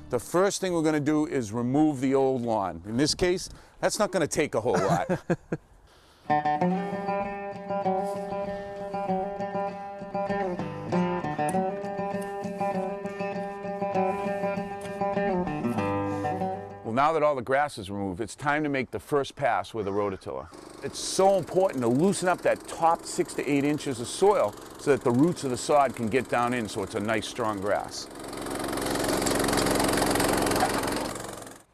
The first thing we're going to do is remove the old lawn. In this case, that's not going to take a whole lot. Well, now that all the grass is removed, it's time to make the first pass with a rototiller. It's so important to loosen up that top 6 to 8 inches of soil so that the roots of the sod can get down in so it's a nice strong grass.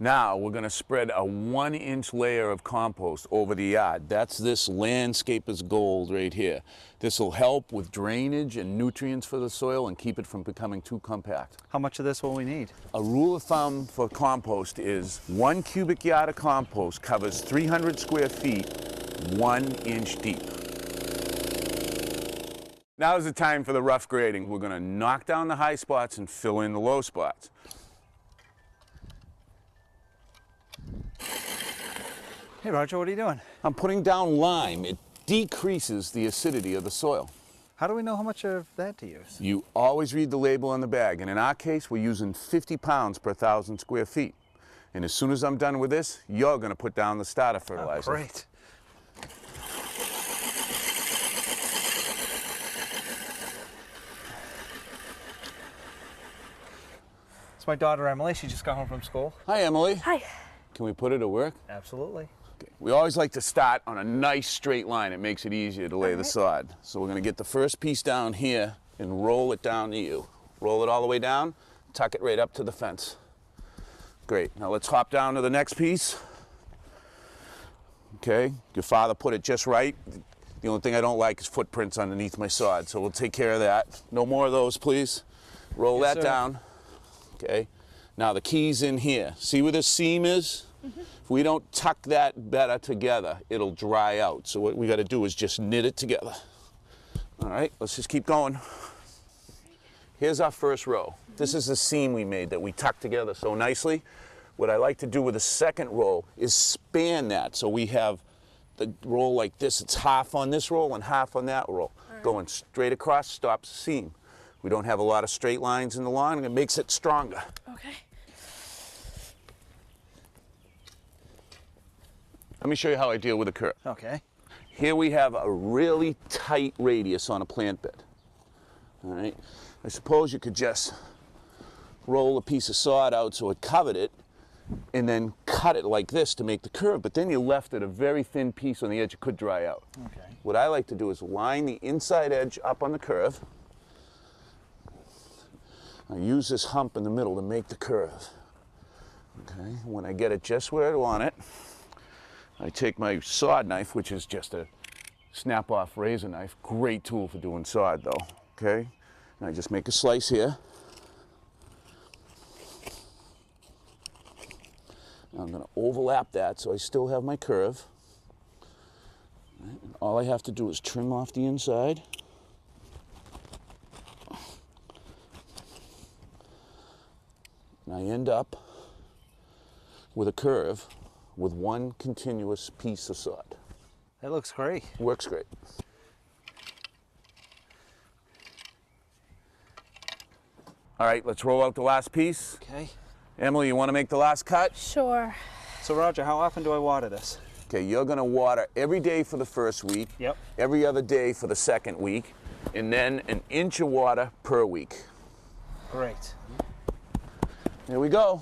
Now we're going to spread a 1-inch layer of compost over the yard. That's this landscaper's gold right here. This will help with drainage and nutrients for the soil and keep it from becoming too compact. How much of this will we need? A rule of thumb for compost is 1 cubic yard of compost covers 300 square feet, 1 inch deep. Now is the time for the rough grading. We're going to knock down the high spots and fill in the low spots. Hey Roger, what are you doing? I'm putting down lime. It decreases the acidity of the soil. How do we know how much of that to use? You always read the label on the bag, and in our case, we're using 50 pounds per 1,000 square feet. And as soon as I'm done with this, you're going to put down the starter fertilizer. Oh, great. It's my daughter Emily. She just got home from school. Hi, Emily. Hi. Can we put her to work? Absolutely. Okay. We always like to start on a nice straight line. It makes it easier to lay the sod. So we're going to get the first piece down here and roll it down to you. Roll it all the way down, tuck it right up to the fence. Great. Now let's hop down to the next piece. Okay. Your father put it just right. The only thing I don't like is footprints underneath my sod, so we'll take care of that. No more of those, please. Roll that down. Okay. Now the key's in here. See where this seam is? If we don't tuck that better together, it'll dry out. So what we got to do is just knit it together. All right, let's just keep going. Here's our first row. This is the seam we made that we tucked together so nicely. What I like to do with the second row is span that. So we have the roll like this. It's half on this roll and half on that roll. Going straight across stops the seam. We don't have a lot of straight lines in the lawn, and it makes it stronger. Okay. Let me show you how I deal with a curve. Okay. Here we have a really tight radius on a plant bed. All right. I suppose you could just roll a piece of sod out so it covered it and then cut it like this to make the curve, but then you left it a very thin piece on the edge. It could dry out. Okay. What I like to do is line the inside edge up on the curve. I use this hump in the middle to make the curve. Okay. When I get it just where I want it, I take my sod knife, which is just a snap-off razor knife. Great tool for doing sod, though. Okay? And I just make a slice here. Now I'm going to overlap that so I still have my curve. Right, and all I have to do is trim off the inside. And I end up with a curve with one continuous piece of sod. That looks great. Works great. All right, let's roll out the last piece. Okay. Emily, you want to make the last cut? Sure. So Roger, how often do I water this? Okay, you're going to water every day for the first week. Yep. Every other day for the second week, and then 1 inch of water per week. Great. Here we go.